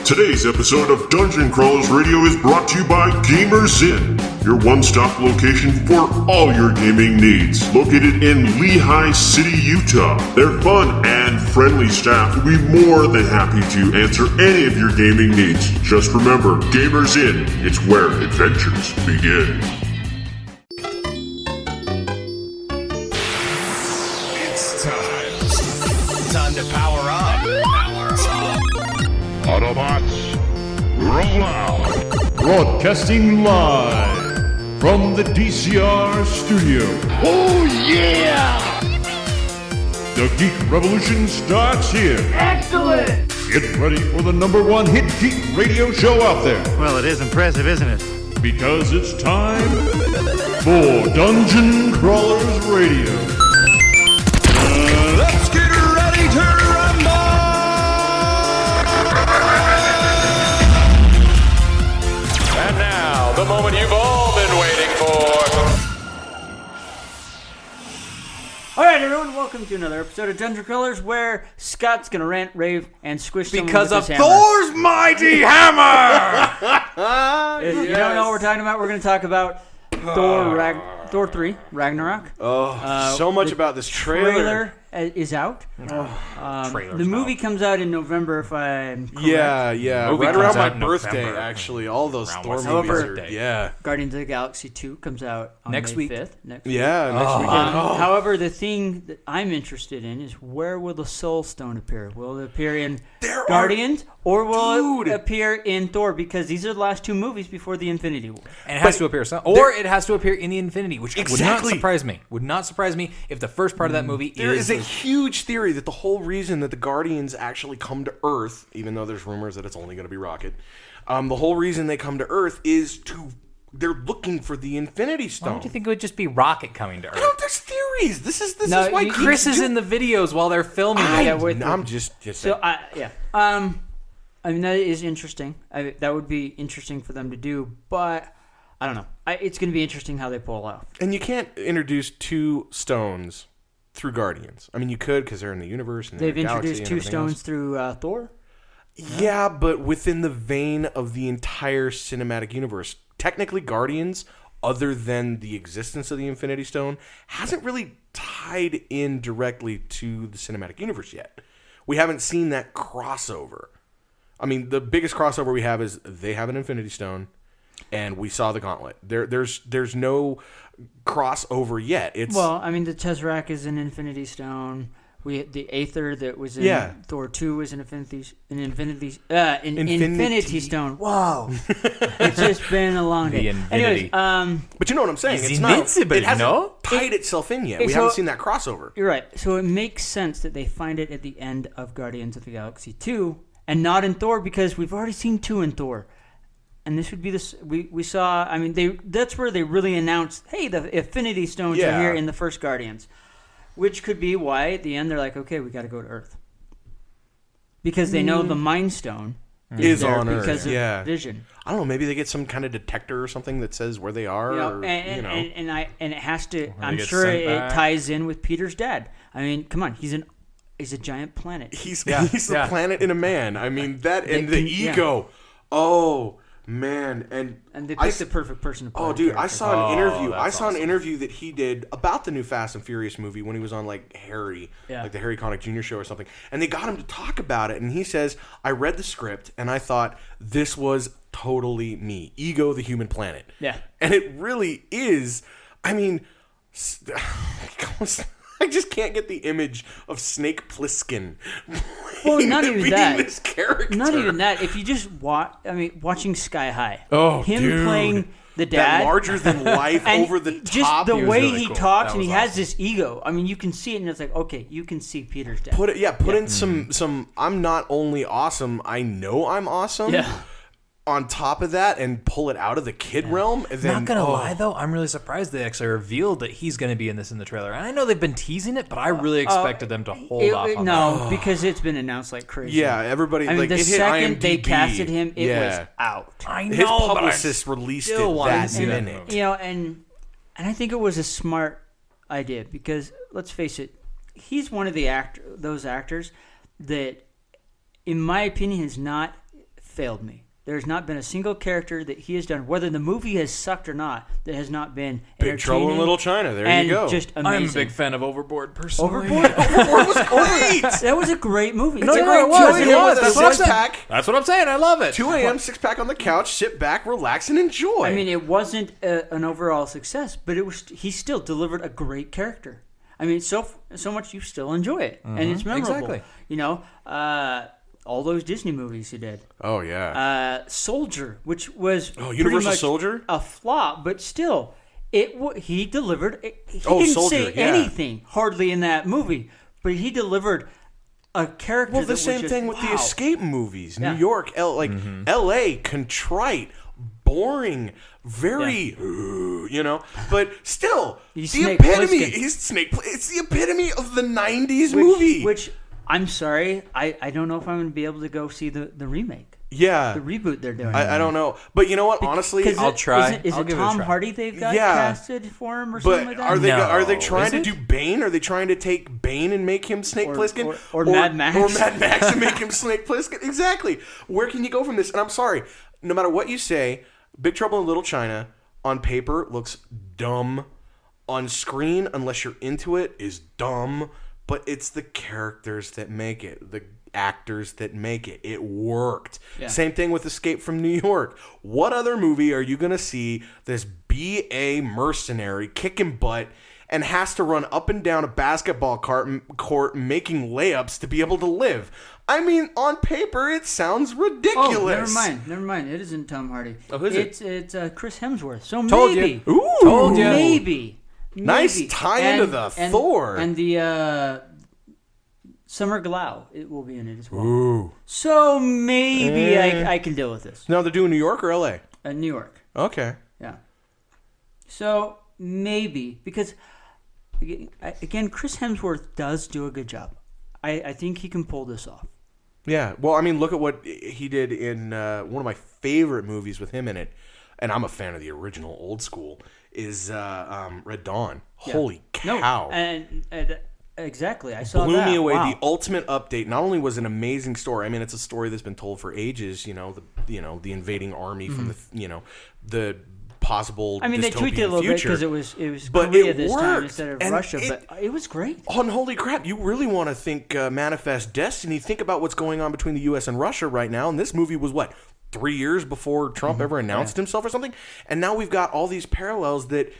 Today's episode of Dungeon Crawlers Radio is brought to you by Gamers Inn, your one-stop location for all your gaming needs. Located in Lehigh City, Utah, their fun and friendly staff will be more than happy to answer any of your gaming needs. Just remember, Gamers Inn, it's where adventures begin. It's time to power up. Autobots, roll out! Broadcasting live from the DCR studio. Oh yeah! The Geek Revolution starts here. Excellent! Get ready for the #1 hit geek radio show out there. Well, it is impressive, isn't it? Because it's time for Dungeon Crawlers Radio. Let's get ready to rumble! And now, the moment you've all been waiting for. Alright everyone, welcome to another episode of Dungeon Crawlers where Scott's gonna rant, rave, and squish someone Because with of his hammer. Thor's mighty hammer! If you don't know what we're talking about, we're gonna talk about Thor 3, Ragnarok. So much about this trailer. Is out. Trailer's The movie comes out in November, if I'm correct. Yeah. Movie Right comes around my out in birthday, November. actually. All those Around Thor my movies birthday. are... Yeah. Guardians of the Galaxy 2 comes out on Next May week. 5th. Next week. Yeah, next weekend. However, the thing that I'm interested in is where will the Soul Stone appear? Will it appear in Guardians or will it appear in Thor? Because these are the last two movies before the Infinity War. And it has to appear or it has to appear in the Infinity, which would not Exactly. surprise me. Would not surprise me if the first part of that movie There is a huge theory that the whole reason that the Guardians actually come to Earth, even though there's rumors that it's only going to be Rocket, the whole reason they come to Earth is they're looking for the Infinity Stone. Why don't you think it would just be Rocket coming to Earth? No, there's theories. This is No, why Chris is in the videos while they're filming it. I'm just So, I mean, that is interesting. That would be interesting for them to do, but I don't know. It's going to be interesting how they pull off. And you can't introduce two stones through Guardians. I mean, you could because they're in the universe. And They've in the galaxy introduced and two everything stones else. through Thor. Yeah, but within the vein of the entire cinematic universe. Technically, Guardians, other than the existence of the Infinity Stone, hasn't really tied in directly to the cinematic universe yet. We haven't seen that crossover. I mean, the biggest crossover we have is they have an Infinity Stone, and we saw the Gauntlet. There's no crossover yet. Well, I mean, the Tesseract is an Infinity Stone. The Aether that was in Thor 2 was an Infinity Stone. Whoa, it's just been a long day. Anyways, but you know what I'm saying? He's It's not. invincible, It hasn't no? tied itself in yet. Okay, We so- haven't seen that crossover. you're right. So it makes sense that they find it at the end of Guardians of the Galaxy 2 and not in Thor because we've already seen 2 in Thor. And this would be this. We saw. I mean, that's where they really announced, "Hey, the Infinity Stones are here in the first Guardians," which could be why at the end they're like, "Okay, we got to go to Earth," because they know the Mind Stone Is there on Earth, because of yeah. Vision. I don't know. Maybe they get some kind of detector or something that says where they are. You know, or, and it has to. I'm get sure sent it back. ties in with Peter's dad. I mean, come on, he's a giant planet. he's the planet in a man. I mean that and the yeah. ego. Oh man, and they picked the perfect person to play. Oh, the dude, I character. saw an interview. I that's saw an awesome. interview that he did about the new Fast and Furious movie when he was on like Harry, like the Harry Connick Jr. show or something. And they got him to talk about it. And he says, "I read the script and I thought this was totally me, Ego, the human planet." Yeah, and it really is. I mean, I just can't get the image of Snake Plissken. Well, not even being that. This character. Not even that. If you just watching Sky High. Oh, him dude. playing the dad, That larger than life, and over the just top. the he was way really he cool. talks, That and he was has awesome. this ego. I mean, you can see it, and it's like, okay, you can see Peter's dad. Put in some. I'm not only awesome. I know I'm awesome. Yeah. On top of that, and pull it out of the kid realm. And then, Not gonna lie though, I'm really surprised they actually revealed that he's gonna be in this in the trailer. And I know they've been teasing it, but I really expected them to hold off on that. Because it's been announced like crazy. Yeah, everybody. I mean, like, the it hit second they IMDb. casted him, it Yeah. was out. I know, His but I publicist released still it wanted that to see that minute. You know, and I think it was a smart idea because let's face it, he's one of those actors that, in my opinion, has not failed me. There's not been a single character that he has done, whether the movie has sucked or not, that has not been Big Trouble in Little China. There and you go. Just amazing. I'm a big fan of Overboard, personally. Overboard? Overboard was great. That was a great movie. No, It's a it great was. movie. It was. That's what I'm saying. That's what I'm saying. I love it. 2 a.m. 6-pack on the couch, sit back, relax, and enjoy. I mean, it wasn't an overall success, but it was. He still delivered a great character. I mean, so much you still enjoy it, and it's memorable. Exactly. You know, all those Disney movies he did. oh yeah. Soldier, which was pretty Universal much Soldier? a flop, but still, he delivered. He Oh, didn't Soldier, say yeah. anything hardly in that movie, but he delivered a character. Well, that the was same just, thing with the wow. escape movies. Yeah. New York, L.A., contrite, boring, very, you know. But still, He's the Snake epitome. Plissken. He's Snake. It's the epitome of the '90s movie. Which I'm sorry, I don't know if I'm going to be able to go see the remake, yeah, the reboot they're doing. I don't know. But you know what? Honestly, 'Cause I'll try. Is I'll it give it a Tom try. Hardy they've got Yeah. casted for him or something but like that? are they No. are they trying Is to it? do Bane? Are they trying to take Bane and make him Snake Plissken? or Mad Max? Or Mad Max and make him Snake Plissken? Exactly. Where can you go from this? And I'm sorry, no matter what you say, Big Trouble in Little China on paper looks dumb. On screen, unless you're into it, is dumb. But it's the characters that make it. The actors that make it. It worked. Yeah. Same thing with Escape from New York. What other movie are you going to see this B.A. mercenary kicking butt and has to run up and down a basketball court making layups to be able to live? I mean, on paper, it sounds ridiculous. Oh, never mind. It isn't Tom Hardy. Oh, who is it? It's Chris Hemsworth. So Told maybe. you. Ooh. Told ya. Maybe. Nice Maybe. tie into the Thor. And the Summer Glau, it will be in it as well. Ooh. So maybe I can deal with this. Now, they're doing New York or L.A.? New York. Okay. Yeah. So maybe, because again, Chris Hemsworth does do a good job. I think he can pull this off. Yeah. Well, I mean, look at what he did in one of my favorite movies with him in it, and I'm a fan of the original old school, is Red Dawn. Yeah. Holy cow. No, and exactly. I saw blew that. me away. Wow. The ultimate update. Not only was it an amazing story. I mean, it's a story that's been told for ages. The invading army from the possible. I mean, they tweaked it a little bit because it was But Korea it this time worked, instead of and Russia. But it was great. On holy crap, you really want to think Manifest Destiny. Think about what's going on between the U.S. and Russia right now. And this movie was, 3 years before Trump ever announced himself or something? And now we've got all these parallels that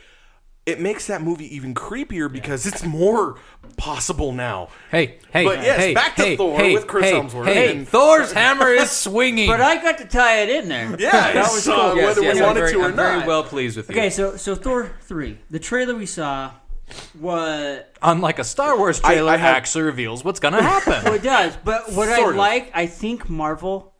it makes that movie even creepier because it's more possible now. Hey, But yes, back to Thor with Chris Hemsworth. Hey, And- Thor's hammer is swinging. But I got to tie it in there. Yeah, that was cool. whether we I'm wanted to or I'm not. very well pleased with you. Okay, so Thor 3. The trailer we saw was... Unlike a Star Wars trailer, I had- actually reveals what's going to happen. Well, it does. But what Sort of. I think Marvel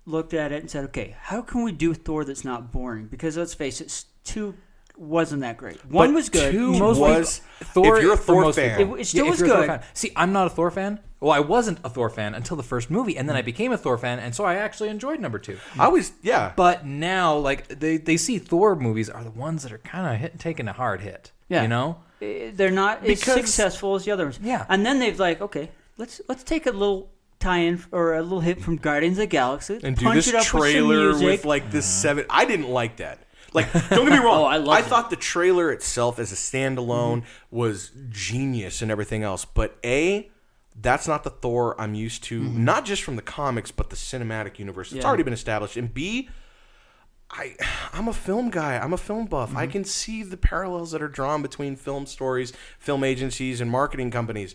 looked at it and said, okay, how can we do Thor that's not boring? Because let's face it, 2 wasn't that great. 1 was good. 2 Most was... Thor, if you're a for Thor most fan... people. It still if was you're a Thor good. fan. See, I'm not a Thor fan. Well, I wasn't a Thor fan until the first movie, and then I became a Thor fan, and so I actually enjoyed number 2. I was... Yeah. But now, they see Thor movies are the ones that are kind of taking a hard hit. Yeah. You know? They're not Because- as successful as the other ones. Yeah. And then they've okay, let's take a little tie-in or a little hit from Guardians of the Galaxy And do punch this it up trailer with some music. with this 7... I didn't like that. Don't get me wrong. Oh, I loved it. thought the trailer itself as a standalone was genius and everything else. But that's not the Thor I'm used to, not just from the comics, but the cinematic universe. It's already been established. And B, I'm a film guy. I'm a film buff. I can see the parallels that are drawn between film stories, film agencies, and marketing companies.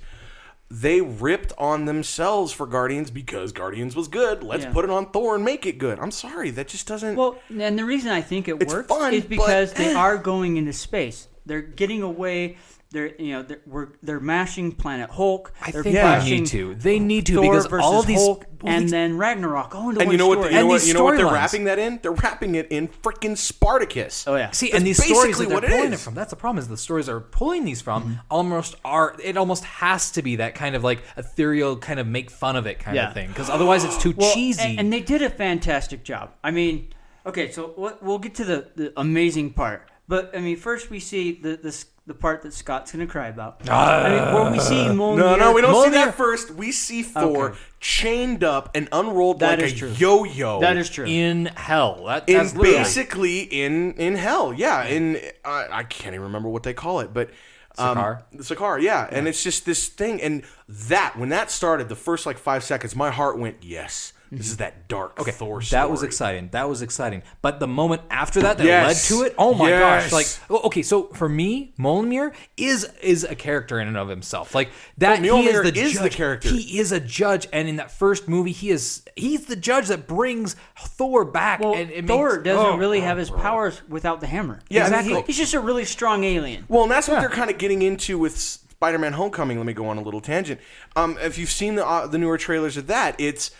They ripped on themselves for Guardians because Guardians was good. Let's put it on Thor and make it good. I'm sorry. That just doesn't... Well, and the reason I think it It's works fun, is because but- they are going into space. They're getting away. They're mashing Planet Hulk. I They're think mashing they need to Thor because versus all these Hulk, and then Ragnarok. Oh, into And one you know what? story. You know what? these You know what they're storylines. wrapping that in? They're wrapping it in freaking Spartacus. Oh yeah. See, That's and these stories basically that what they're it pulling it is. from, that's the problem, is the stories they're pulling these from almost has to be that kind of ethereal kind of make fun of it kind of thing. Because otherwise it's too cheesy. And they did a fantastic job. I mean, okay, so we'll get to the amazing part. But I mean, first we see the the part that Scott's going to cry about. I mean, where we see Mjolnir. No, we don't see Mjolnir- that first. We see Thor Okay. chained up and unrolled That like is a true. yo-yo. That is true. In hell. That's in literally. basically in hell. Yeah, in I can't even remember what they call it, but Sakaar, yeah. And it's just this thing, and when that started, the first like 5 seconds, my heart went, yes, this is that dark Thor story. That was exciting. But the moment after that Yes. led to it, oh my Yes. gosh! Like, okay, so for me, Mjolnir is a character in and of himself. Like that, he Mjolnir is is the judge. character. He is a judge, and in that first movie, he's the judge that brings Thor back. Well, and it Thor makes, doesn't really have his powers without the hammer. Yeah, Exactly. He's just a really strong alien. Well, and that's what they're kind of getting into with Spider-Man: Homecoming. Let me go on a little tangent. If you've seen the newer trailers of that, it's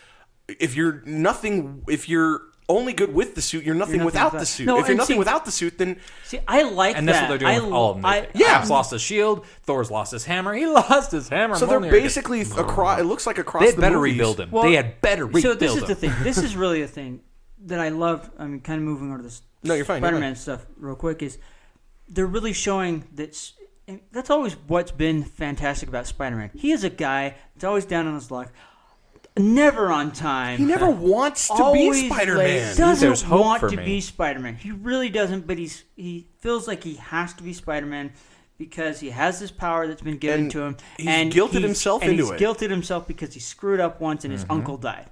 if you're only good with the suit, you're nothing without the suit. No, if you're and nothing see- without the suit, then See, I like And that. that's what they're doing with all of them. Yeah. Cap's lost his shield. Thor's lost his hammer. He lost his hammer. so they're Mjolnir basically across. It looks like across They had the better movies. rebuild him. Well, They had better rebuild So this is him. the thing. This is really a thing that I love. I mean, kind of moving over to this No, you're fine, you're Spider-Man stuff real quick is they're really showing and that's always what's been fantastic about Spider-Man. He is a guy that's always down on his luck, never on time. He never wants to be always Spider-Man. late, There's doesn't hope want for to me. be Spider-Man. He really doesn't, but he feels like he has to be Spider-Man because he has this power that's been given And to him. he's and guilted himself into he's it. guilted himself because he screwed up once and Mm-hmm. his uncle died.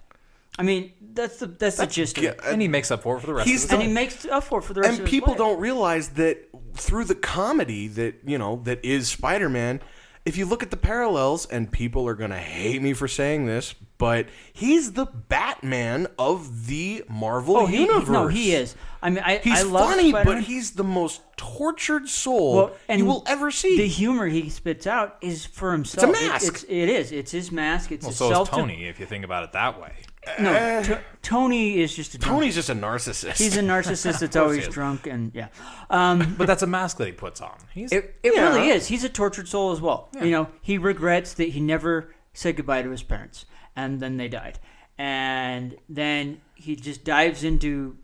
I mean, that's the gist of it. and he makes up for it for the rest He's of the- the And he makes up for it for the rest And of his people life. don't realize that through the comedy that is Spider-Man, if you look at the parallels, and people are going to hate me for saying this, but he's the Batman of the Marvel universe. No, he is. I mean, He's I love funny, Spider-Man. but he's the most tortured soul you will ever see. The humor he spits out is for himself. It's a mask. It is. It's his mask. It's Well, his so is self. Tony, if you think about it that way. No, Tony is just a drunk. Tony's just a narcissist. He's a narcissist that's always drunk and yeah. But that's a mask that he puts on. It really is. He's a tortured soul as well. You know, he regrets that he never said goodbye to his parents, and then they died, and then he just dives into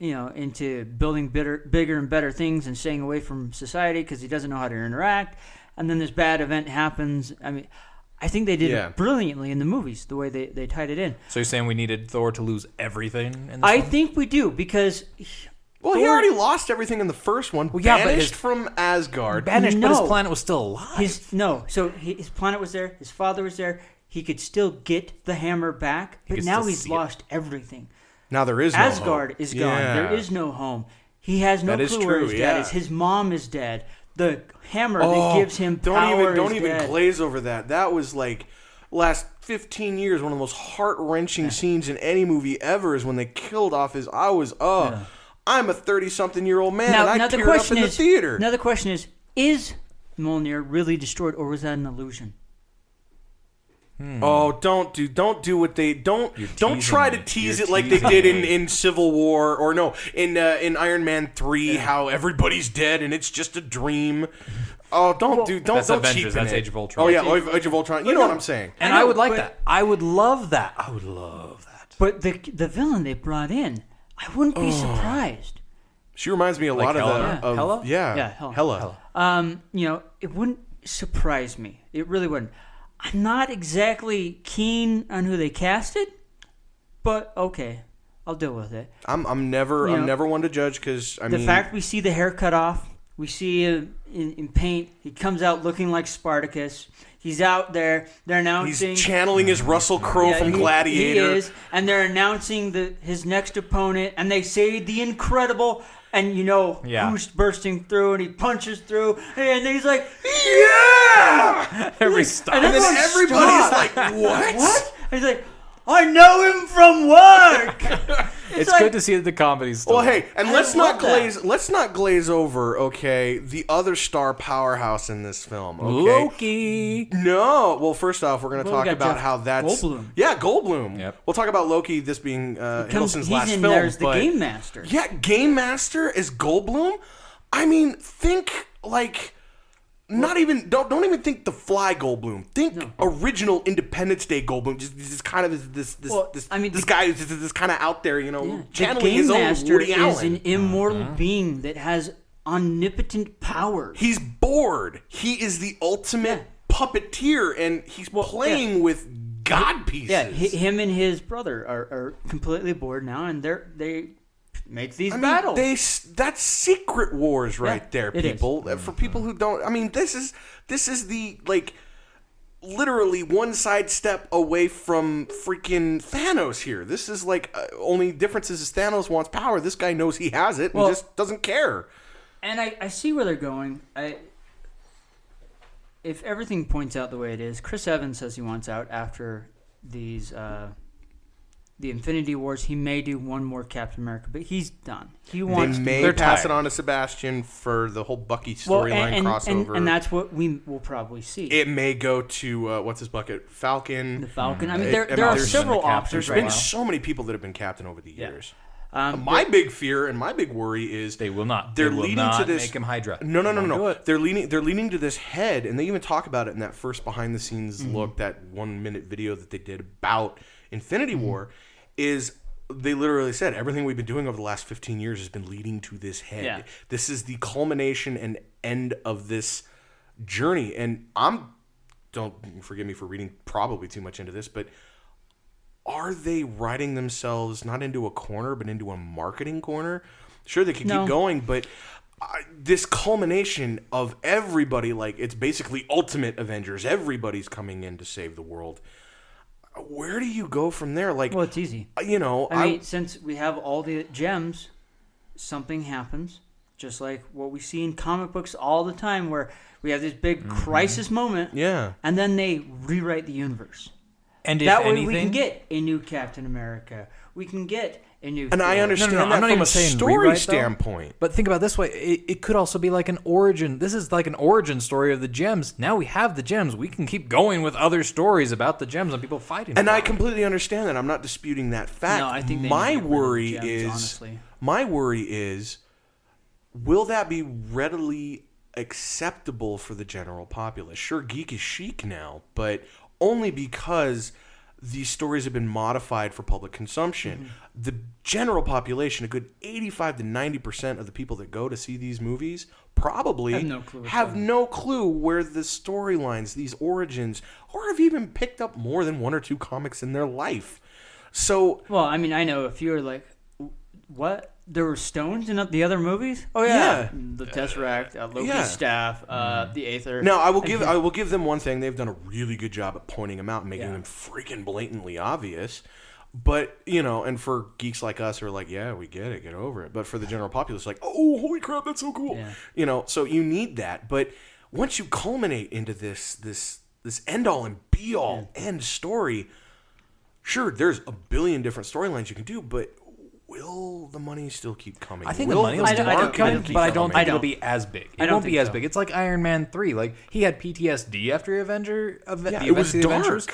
into building bigger and better things and staying away from society because he doesn't know how to interact. And then this bad event happens. I mean, I think they did it brilliantly in the movies, the way they tied it in. So you're saying we needed Thor to lose everything in this I one? think we do because. Well, he already lost everything in the first one. yeah, but banished his- from Asgard. Banished, but his No. planet was still alive. His planet was there. His father was there. He could still get the hammer back, but could now still he's see it. lost everything. Now there is no Asgard hope. is gone. Yeah. There is no home. He has no That is clue where true, his dad yeah. is. His mom is dead. The hammer that gives him power Don't is even dead. glaze over that. That was like last 15 years one of the most heart-wrenching scenes in any movie ever is when they killed off his I'm a 30-something-year-old man and I the teared up question in the is, theater. Now the question is Mjolnir really destroyed, or was that an illusion? Oh, don't do what they don't try to me. tease You're it like they teasing did me. in Civil War or no in Iron Man 3 how everybody's dead and it's just a dream. Oh, don't That's don't Avengers, cheapen that's it. Age of Ultron. Oh yeah, Age of Ultron. You know what I'm saying? And I would like that. I would love that. I would love that. But the villain they brought in, I wouldn't be surprised. She reminds me a Like lot Hela? of Hela? Yeah, Hela. It wouldn't surprise me. It really wouldn't. I'm not exactly keen on who they casted, but okay, I'll deal with it. I'm never one to judge because The fact we see the hair cut off, we see him in paint. He comes out looking like Spartacus. He's out there. They're announcing. he's channeling his Russell Crowe from Gladiator. He is, and they're announcing his next opponent, and they say the incredible. And who's bursting through, and he punches through, and then he's like, "Yeah!" Every stop. And then everyone everybody's stops. like, "What?" What? And he's like, "I know him from work." It's like- good to see that the comedy's still. Well, hey, and I let's not love that. glaze over, okay, the other star powerhouse in this film, okay? Loki. No. Well, first off, we're going to Well, we talk got about Jeff how that's Goldblum. Yeah, Goldblum. Yep. We'll talk about Loki, this being Hiddleston's He's last in film. there as the but- game master. Yeah, Game Master is Goldblum. I mean, think like not even don't even think the Fly Goldblum. Think original Independence Day Goldblum. Just kind of this guy who's this kind of out there, The channeling game his own master Woody is Allen. an immortal being that has omnipotent powers. He's bored. He is the ultimate puppeteer, and he's playing with god pieces. Yeah, him and his brother are completely bored now, and they make these battles. That's Secret Wars right there, it people. For people who don't, I mean, this is the literally one side step away from freaking Thanos here. This is only difference is Thanos wants power. This guy knows he has it and just doesn't care. And I see where they're going. If everything points out the way it is, Chris Evans says he wants out after these the Infinity Wars. He may do one more Captain America, but he's done. They may pass it on to Sebastian for the whole Bucky storyline crossover. And that's what we will probably see. It may go to, what's his bucket? Falcon. The Falcon. I mean, there are several options. There's been so many people that have been captain over the years. My big fear and my big worry is they will not. They're they will leading not to this. Make him Hydra. No. They're leaning to this head, and they even talk about it in that first behind the scenes look, that 1 minute video that they did about Infinity War. Is they literally said everything we've been doing over the last 15 years has been leading to this head. Yeah. This is the culmination and end of this journey. And don't forgive me for reading probably too much into this, but are they writing themselves not into a corner, but into a marketing corner? Sure, they could keep going, but this culmination of everybody, it's basically Ultimate Avengers. Everybody's coming in to save the world. Where do you go from there? Well, it's easy. I mean, since we have all the gems, something happens, just like what we see in comic books all the time, where we have this big crisis moment, and then they rewrite the universe. And that way we can get a new Captain America. We can get a new... And I understand that from a story standpoint. But think about it this way. It could also be like an origin. This is like an origin story of the gems. Now we have the gems. We can keep going with other stories about the gems and people fighting. And I completely understand that. I'm not disputing that fact. No, I think my worry is, will that be readily acceptable for the general populace? Sure, geek is chic now, but only because these stories have been modified for public consumption. The general population, a good 85 to 90% of the people that go to see these movies probably have no clue where the storylines, these origins, or have even picked up more than one or two comics in their life. So, well, I mean, I know if you're like, what? There were stones in the other movies? Oh yeah, the Tesseract, Loki's staff, the Aether. Now I will give them one thing: they've done a really good job at pointing them out and making them freaking blatantly obvious. But and for geeks like us who are like, yeah, we get it, get over it. But for the general populace, like, oh, holy crap, that's so cool. Yeah. So you need that. But once you culminate into this end all and be all end story, sure, there's a billion different storylines you can do, but will the money still keep coming? I think the money will still keep coming, but I don't think it'll be as big. It won't be as big. It's like Iron Man 3. Like, he had PTSD after Avenger. It was dark. Avengers.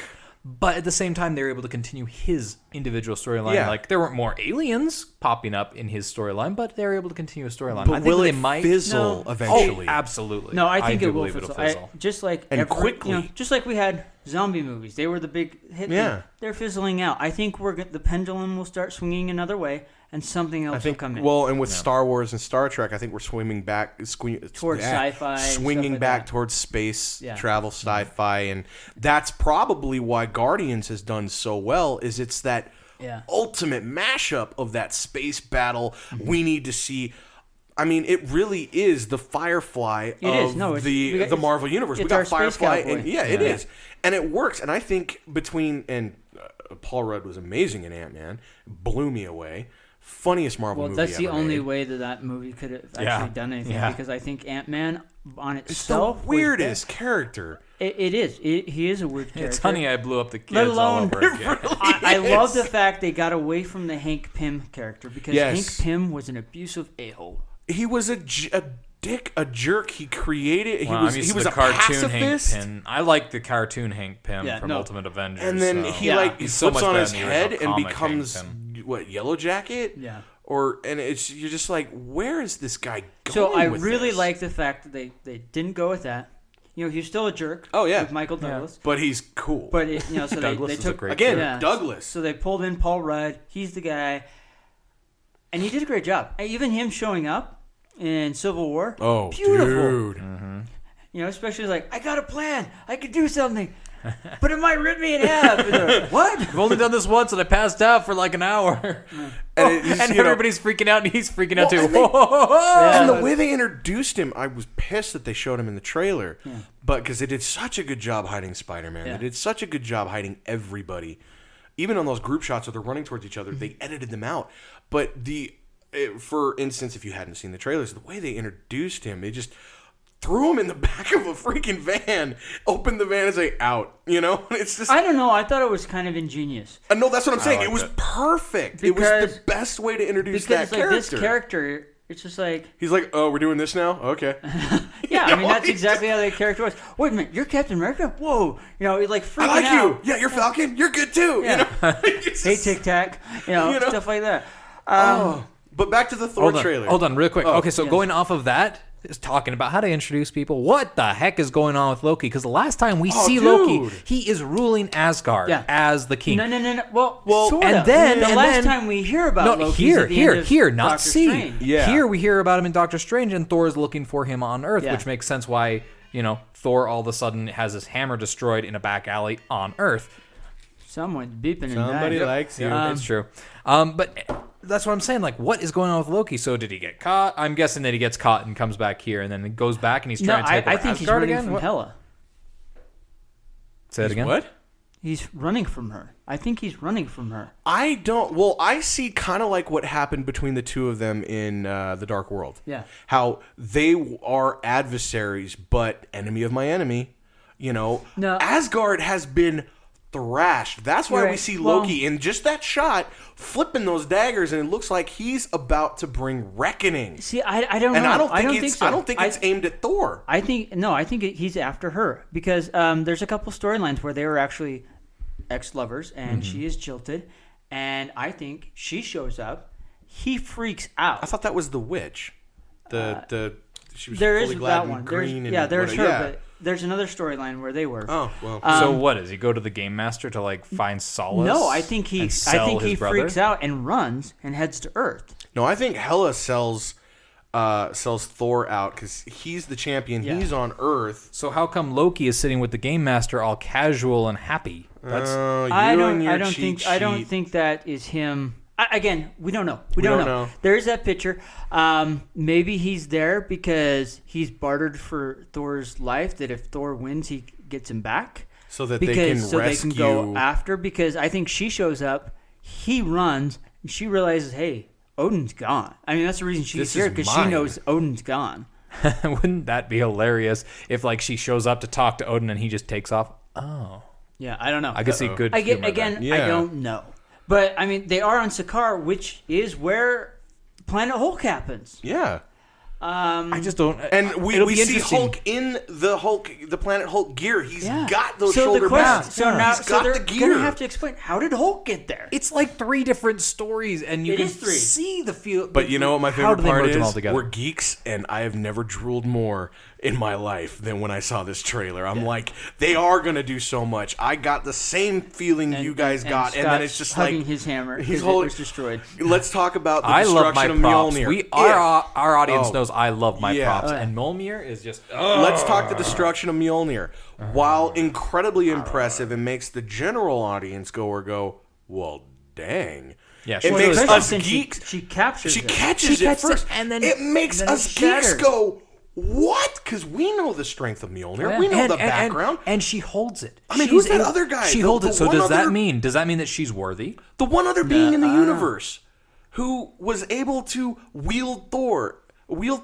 But at the same time, they were able to continue his individual storyline. Yeah. Like, there weren't more aliens popping up in his storyline, but they were able to continue a storyline. But I think they might fizzle eventually? Oh, absolutely. No, I think it will fizzle. Just like quickly. Just like we had zombie movies. They were the big hit. Yeah. They're fizzling out. I think the pendulum will start swinging another way, and something else will come in. Well, and with Star Wars and Star Trek, I think we're swinging back towards sci-fi, swinging back towards space travel, sci-fi, and that's probably why Guardians has done so well. Is it's that ultimate mashup of that space battle we need to see. I mean, it really is the Firefly of the Marvel Universe. We got Firefly, and it is, and it works. And I think Paul Rudd was amazing in Ant-Man, blew me away. Funniest Marvel movie that's the ever only made. way that movie could have actually done anything, because I think Ant-Man on itself it's the weirdest character. It is. He is a weird character. It's funny I blew up the kids all over again. I love the fact they got away from the Hank Pym character, because Hank Pym was an abusive a-hole. He was a dick, a jerk. He created. He was a cartoon pacifist. Hank Pym. I like the cartoon Hank Pym from Ultimate Avengers. And then he flips on his head and becomes Yellow Jacket. Yeah. And you're just like, where is this guy going? So I really like the fact that they didn't go with that. He's still a jerk. Oh yeah, with Michael Douglas. But he's cool. But so they took Douglas. So they pulled in Paul Rudd. He's the guy, and he did a great job. Even him showing up. in Civil War. Oh, beautiful. dude. You know, especially like, I got a plan. I could do something. But it might rip me in half. And they're like, what? I've only done this once and I passed out for like an hour. And Everybody's freaking out and he's freaking out too. And the way they introduced him, I was pissed that they showed him in the trailer. But because they did such a good job hiding Spider-Man. Yeah. They did such a good job hiding everybody. Even on those group shots where they're running towards each other, they edited them out. But for instance, if you hadn't seen the trailers, the way they introduced him, they just threw him in the back of a freaking van, opened the van and say, out. You know? It's just... I don't know. I thought it was kind of ingenious. No, that's what I'm saying. It was perfect. It was the best way to introduce that character. Like, this character, it's just like... He's like, oh, we're doing this now? Okay. Yeah, I mean, that's exactly how the character was. Wait a minute, you're Captain America? Whoa. You know, he's like freaking out. I like you. Yeah, you're Falcon. You're good too. Yeah. You know? Hey, Tic Tac. You know, stuff like that. But back to the Thor trailer. Hold on, real quick. Okay, so going off of that, is talking about how to introduce people. What the heck is going on with Loki? Because the last time we see Loki, he is ruling Asgard as the king. No. Well, sort and of. then the last time we hear about Loki, here, not Doctor see. Strange. Yeah. Here we hear about him in Doctor Strange, and Thor is looking for him on Earth, which makes sense why Thor all of a sudden has his hammer destroyed in a back alley on Earth. Someone's beeping and Somebody dying. likes you. It's true. But that's what I'm saying. Like, what is going on with Loki? So did he get caught? I'm guessing that he gets caught and comes back here, and then he goes back and he's trying to take over I think he's Asgard running again. from Hela. Say it again. What? He's running from her. I think he's running from her. I don't. Well, I see kind of like what happened between the two of them in the Dark World. Yeah. How they are adversaries, but enemy of my enemy. No. Asgard has been thrashed. That's why we see Loki in just that shot flipping those daggers, and it looks like he's about to bring reckoning. See, I don't know. And I don't think think so. I don't think it's aimed at Thor. I think he's after her because there's a couple storylines where they were actually ex-lovers, and she is jilted, and I think she shows up. He freaks out. I thought that was the witch. She was there fully is clad that in one. green. There's her, but there's another storyline where they were. Oh well. So what does he go to the Game Master to like find solace? No, I think he freaks freaks out and runs and heads to Earth. No, I think Hela sells Thor out because he's the champion. Yeah. He's on Earth. So how come Loki is sitting with the Game Master all casual and happy? That's I don't think that is him. Again, we don't know. We don't know. There's that picture. Maybe he's there because he's bartered for Thor's life. That if Thor wins, he gets him back. So that they can rescue. They can go after. Because I think she shows up, he runs, and she realizes, hey, Odin's gone. I mean, that's the reason she's here because she knows Odin's gone. Wouldn't that be hilarious if like she shows up to talk to Odin and he just takes off? Oh, yeah, I don't know. I could see good. I don't know. But, I mean, they are on Sakaar, which is where Planet Hulk happens. Yeah. I just don't. And we see Hulk in the Planet Hulk gear. He's got those shoulder pads. So now he's got they're the gear. going to have to explain, how did Hulk get there? It's like 3 different stories, and you can see the feel. But you know what my favorite part is? Together? We're geeks, and I have never drooled more in my life than when I saw this trailer. I'm like, they are going to do so much. I got the same feeling you guys got, and then it's just hugging like his hammer. He's It was destroyed. Let's talk about the I love my destruction of props. Mjolnir. Our audience knows I love my props, and Mjolnir is just. Let's talk the destruction of Mjolnir. While incredibly impressive, it makes the general audience go, well, dang. Yeah, it makes us geeks. She captures She it. catches it first, and then it makes us geeks go, what? Because we know the strength of Mjolnir. We know the background. And she holds it. I mean, who's that other guy? She holds it. So does that mean that she's worthy? The one other being in the universe who was able to wield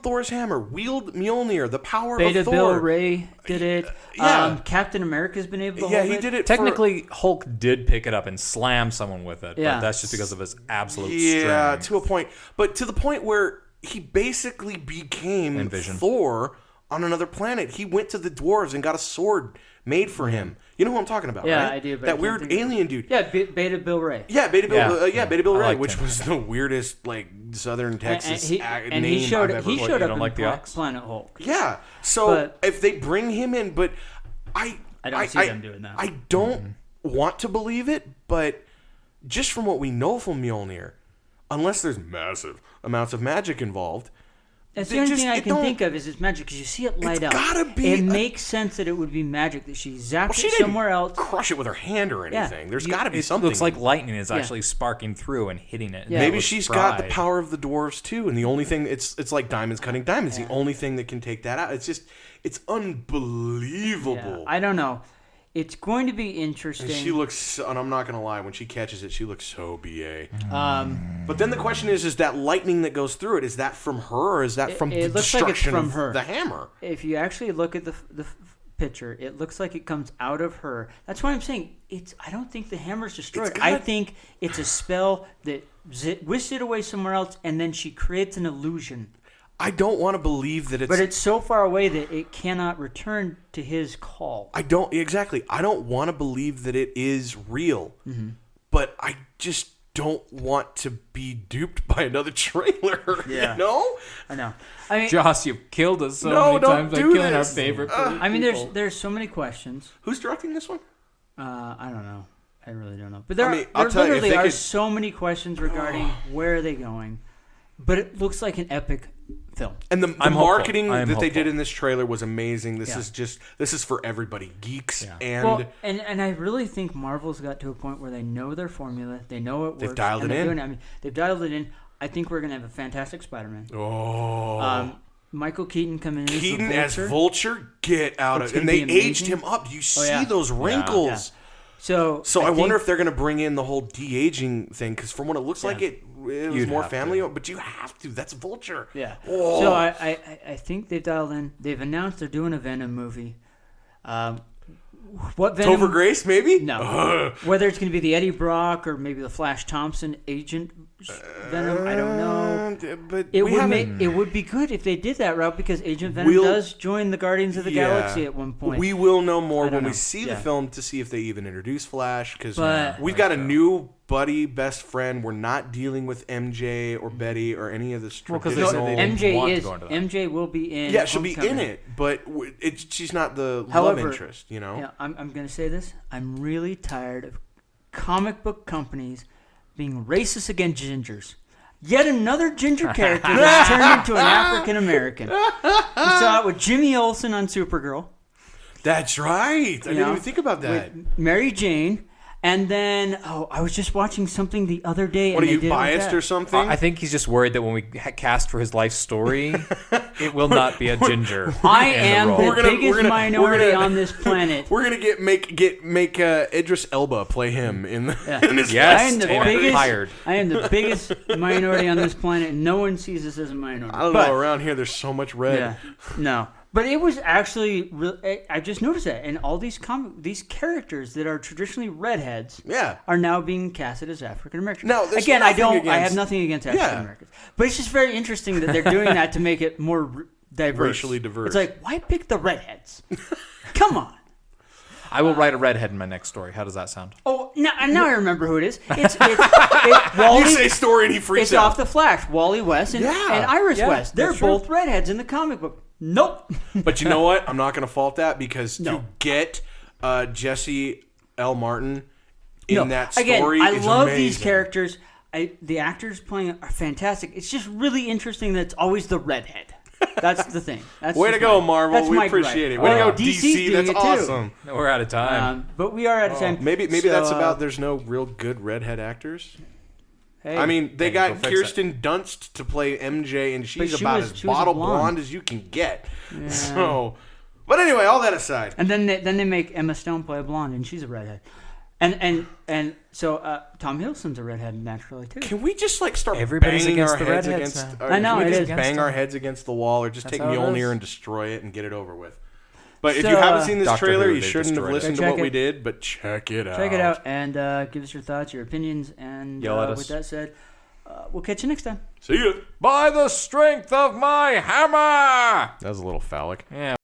Thor's hammer, wield Mjolnir, the power of Thor. Beta Bill Ray did it. Captain America's been able to hold it. Yeah, he did it. Technically, Hulk did pick it up and slam someone with it, but that's just because of his absolute strength. Yeah, to a point. But to the point where he basically became Thor on another planet. He went to the dwarves and got a sword made for him. You know who I'm talking about, right? Yeah, I do. But that weird alien dude. Yeah, Beta Bill Ray. Yeah, Beta Bill Ray, which was the weirdest, like, Southern Texas name I've ever heard. He showed up in like the Planet Hulk. Yeah, so if they bring him in, but I don't see them doing that. I don't want to believe it, but just from what we know from Mjolnir, unless there's massive amounts of magic involved, That's the only thing I can think of is it's magic because you see it light up. It's gotta be. It makes sense that it would be magic that she zapped She it didn't somewhere else. crush it with her hand or anything. There's got to be It something. looks like lightning is actually sparking through and hitting it. Yeah. Maybe It she's looks got the fried. power of the dwarves too, and the only thing it's like diamonds cutting diamonds. The only thing that can take that out. It's unbelievable. Yeah, I don't know. It's going to be interesting. And she looks, and I'm not gonna lie, when she catches it, she looks so BA. But then the question is that lightning that goes through it, is that from her or is that from the looks like it's destruction from of her. the hammer? If you actually look at the picture, it looks like it comes out of her. That's why I'm saying I don't think the hammer's destroyed. I think it's a spell that whisked it away somewhere else, and then she creates an illusion. I don't want to believe that it's... But it's so far away that it cannot return to his call. I don't want to believe that it is real. But I just don't want to be duped by another trailer. Yeah. You know? I know. I mean, Joss, you've killed us so No, many don't times by do killing our this. favorite. I mean, there's so many questions. Who's directing this one? I don't know. I really don't know. But there, I'll there tell you, if literally they are could- so many questions regarding where are they going. But it looks like an epic film. And the I'm marketing hopeful. that they did hopeful. in this trailer was amazing. This Yeah. this is for everybody, geeks and Well, and I really think Marvel's got to a point where they know their formula, they know it works. They've dialed and it they're in. doing I mean, they've dialed it in. I think we're gonna have a fantastic Spider-Man. Michael Keaton coming in Keaton as as the Vulture. Vulture, get out It's of and gonna they be aged amazing. him up. You see yeah. those wrinkles. Yeah. So I think- wonder if they're going to bring in the whole de-aging thing because from what it looks like, it was You'd more have family. to. But you have to. That's Vulture. Yeah. Oh. So I think they've dialed in. They've announced they're doing a Venom movie. What Venom? Topher Grace, maybe? No. Whether it's going to be the Eddie Brock or maybe the Flash Thompson agent Venom, I don't know. But It we would haven't- it would be good if they did that route because Agent Venom We'll- does join the Guardians of the Galaxy at one point. We will know more I don't when we know. see the Yeah. film to see if they even introduce Flash because But- we've got a new buddy, best friend. We're not dealing with MJ or Betty or any of the 'cause they No, said they MJ didn't want to is go into that. MJ will be in. Yeah, she'll be in Homecoming. it, but she's not the love However, interest, you know? Yeah, I'm going to say this. I'm really tired of comic book companies being racist against gingers. Yet another ginger character was turned into an African American. We saw it with Jimmy Olsen on Supergirl. That's right. I didn't even think about that. With Mary Jane. And then, I was just watching something the other day. What, and are you they did it with biased that. or something? I think he's just worried that when we cast for his life story, it will not be a ginger. I in am the the role. biggest minority on this planet. We're gonna make Idris Elba play him in this. Yes, I am the and biggest. hired. I am the biggest minority on this planet, and no one sees us as a minority. I don't But- know. Around here, there's so much red. Yeah, no. But it was actually. I just noticed that, and all these characters that are traditionally redheads, Yeah. are now being casted as African Americans. Now, there's again, nothing I have against- nothing against African Americans, but it's just very interesting that they're doing that to make it more diverse, Racially diverse. It's like, why pick the redheads? Come on. I will write a redhead in my next story. How does that sound? Oh, now I remember who it is. It's Wally. You say story and he freaks It's out. off the Flash. Wally West and Iris West. They're that's true. both redheads in the comic book. Nope. But you know what? I'm not going to fault that because to get Jesse L. Martin in that story Again, I is love amazing. these characters. The actors playing are fantastic. It's just really interesting that it's always the redhead. That's the thing. That's Way to just go, my- Marvel. that's We my appreciate gripe. it. Way to Well, go, DC's DC. doing That's it too. awesome. We're out of time. But we are out of time. Maybe So, that's about there's no real good redhead actors. Hey, I mean, they Hey, got go fix Kirsten Dunst to play MJ, and she's she about was as a bottle blonde. blonde as you can get. So, but anyway, all that aside, and then they make Emma Stone play a blonde, and she's a redhead. And so Tom Hiddleston's a redhead naturally too. can we just like start Everybody's banging against our the heads redheads against? now. Or I know, can we it just is. bang Against our them. heads against the wall, or just take how it Mjolnir is. and destroy it and get it over with? But if So, you haven't seen this Doctor trailer, Who, you they shouldn't have destroyed it. listened to Check what we it. did. But check it out. Check it out and give us your thoughts, your opinions, and Yell at with us. that said, we'll catch you next time. See ya. By the strength of my hammer! That was a little phallic. Yeah.